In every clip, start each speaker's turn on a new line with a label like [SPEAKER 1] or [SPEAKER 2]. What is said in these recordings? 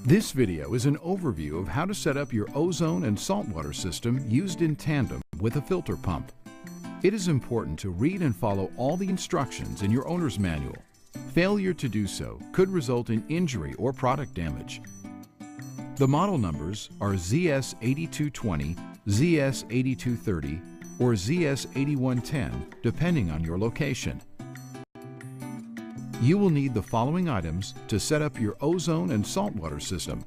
[SPEAKER 1] This video is an overview of how to set up your ozone and saltwater system used in tandem with a filter pump. It is important to read and follow all the instructions in your owner's manual. Failure to do so could result in injury or product damage. The model numbers are ZS8220, ZS8230, or ZS8110, depending on your location. You will need the following items to set up your ozone and saltwater system: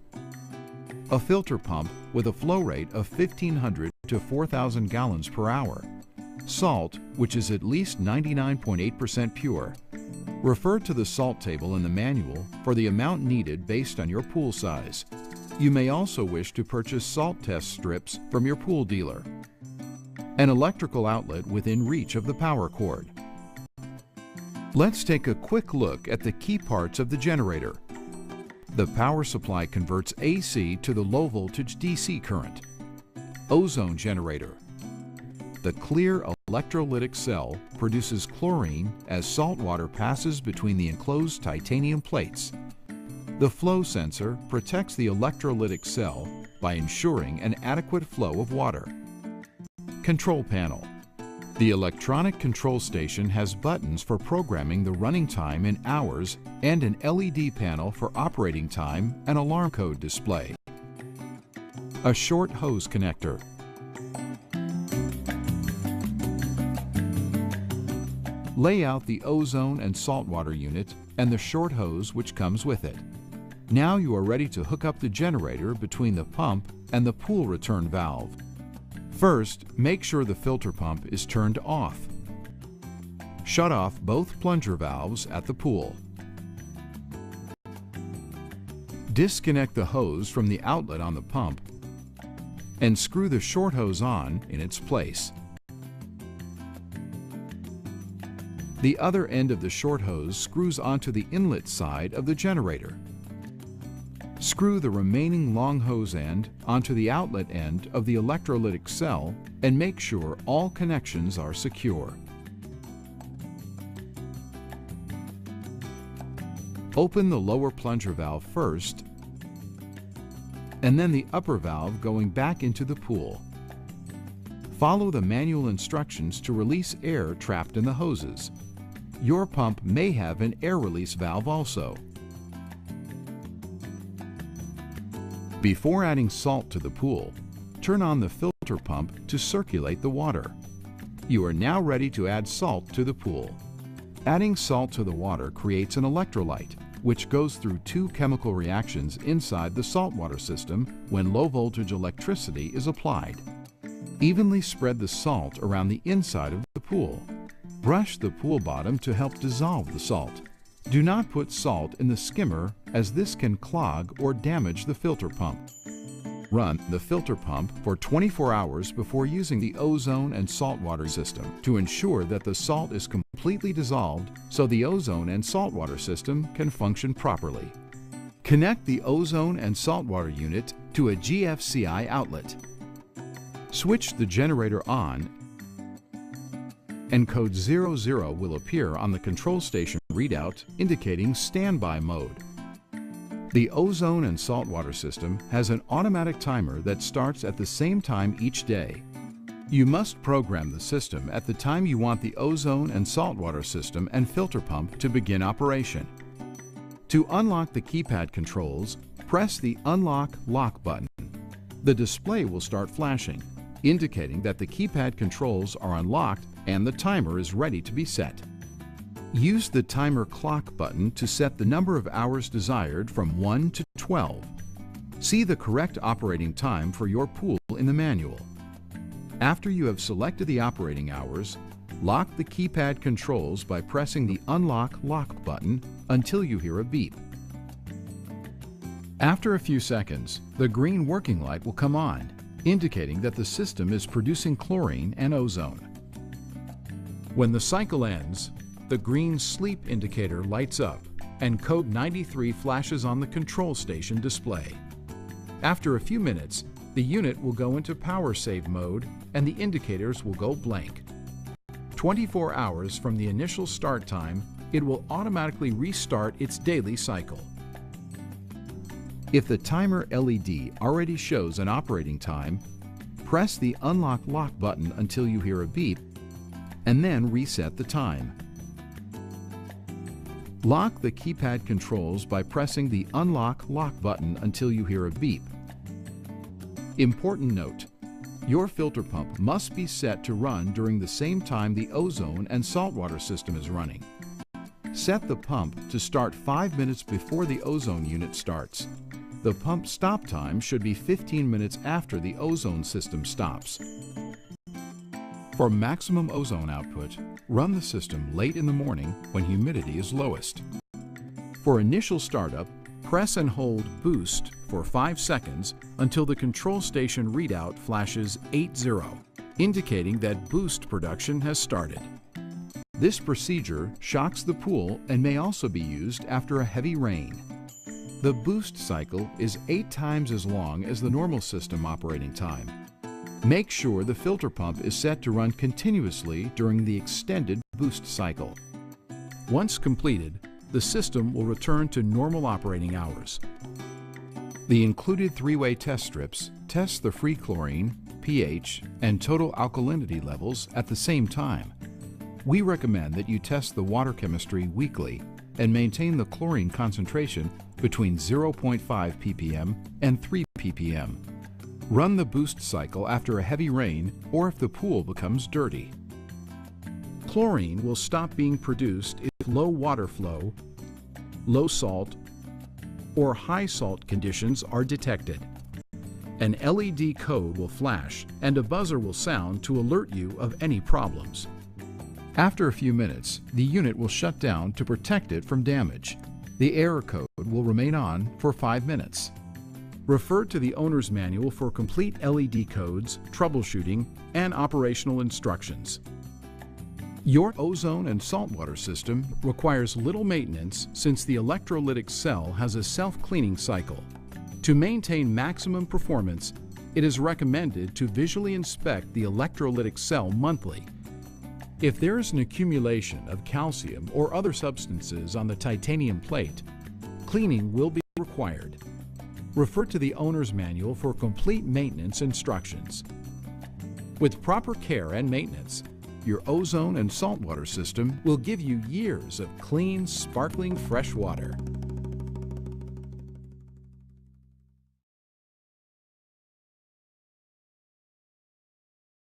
[SPEAKER 1] a filter pump with a flow rate of 1,500 to 4,000 gallons per hour, salt, which is at least 99.8% pure. Refer to the salt table in the manual for the amount needed based on your pool size. You may also wish to purchase salt test strips from your pool dealer. An electrical outlet within reach of the power cord. Let's take a quick look at the key parts of the generator. The power supply converts AC to the low voltage DC current. Ozone generator. The clear electrolytic cell produces chlorine as salt water passes between the enclosed titanium plates. The flow sensor protects the electrolytic cell by ensuring an adequate flow of water. Control panel. The electronic control station has buttons for programming the running time in hours and an LED panel for operating time and alarm code display. A short hose connector. Lay out the ozone and saltwater unit and the short hose which comes with it. Now you are ready to hook up the generator between the pump and the pool return valve. First, make sure the filter pump is turned off. Shut off both plunger valves at the pool. Disconnect the hose from the outlet on the pump and screw the short hose on in its place. The other end of the short hose screws onto the inlet side of the generator. Screw the remaining long hose end onto the outlet end of the electrolytic cell and make sure all connections are secure. Open the lower plunger valve first and then the upper valve going back into the pool. Follow the manual instructions to release air trapped in the hoses. Your pump may have an air release valve also. Before adding salt to the pool, turn on the filter pump to circulate the water. You are now ready to add salt to the pool. Adding salt to the water creates an electrolyte, which goes through two chemical reactions inside the saltwater system when low voltage electricity is applied. Evenly spread the salt around the inside of the pool. Brush the pool bottom to help dissolve the salt. Do not put salt in the skimmer as this can clog or damage the filter pump. Run the filter pump for 24 hours before using the ozone and saltwater system to ensure that the salt is completely dissolved so the ozone and saltwater system can function properly. Connect the ozone and saltwater unit to a GFCI outlet. Switch the generator on and code 00 will appear on the control station readout indicating standby mode. The ozone and saltwater system has an automatic timer that starts at the same time each day. You must program the system at the time you want the ozone and saltwater system and filter pump to begin operation. To unlock the keypad controls, press the Unlock Lock button. The display will start flashing, indicating that the keypad controls are unlocked and the timer is ready to be set. Use the timer clock button to set the number of hours desired from 1 to 12. See the correct operating time for your pool in the manual. After you have selected the operating hours, lock the keypad controls by pressing the Unlock Lock button until you hear a beep. After a few seconds, the green working light will come on, indicating that the system is producing chlorine and ozone. When the cycle ends, the green sleep indicator lights up and code 93 flashes on the control station display. After a few minutes, the unit will go into power save mode and the indicators will go blank. 24 hours from the initial start time, it will automatically restart its daily cycle. If the timer LED already shows an operating time, press the Unlock Lock button until you hear a beep, and then reset the time. Lock the keypad controls by pressing the Unlock Lock button until you hear a beep. Important note: your filter pump must be set to run during the same time the ozone and saltwater system is running. Set the pump to start 5 minutes before the ozone unit starts. The pump stop time should be 15 minutes after the ozone system stops. For maximum ozone output, run the system late in the morning when humidity is lowest. For initial startup, press and hold Boost for 5 seconds until the control station readout flashes 80, indicating that boost production has started. This procedure shocks the pool and may also be used after a heavy rain. The boost cycle is 8 times as long as the normal system operating time. Make sure the filter pump is set to run continuously during the extended boost cycle. Once completed, the system will return to normal operating hours. The included 3-way test strips test the free chlorine, pH, and total alkalinity levels at the same time. We recommend that you test the water chemistry weekly and maintain the chlorine concentration between 0.5 ppm and 3 ppm. Run the boost cycle after a heavy rain or if the pool becomes dirty. Chlorine will stop being produced if low water flow, low salt, or high salt conditions are detected. An LED code will flash and a buzzer will sound to alert you of any problems. After a few minutes, the unit will shut down to protect it from damage. The error code will remain on for 5 minutes. Refer to the owner's manual for complete LED codes, troubleshooting, and operational instructions. Your ozone and saltwater system requires little maintenance since the electrolytic cell has a self-cleaning cycle. To maintain maximum performance, it is recommended to visually inspect the electrolytic cell monthly. If there is an accumulation of calcium or other substances on the titanium plate, cleaning will be required. Refer to the owner's manual for complete maintenance instructions. With proper care and maintenance, your ozone and saltwater system will give you years of clean, sparkling fresh water.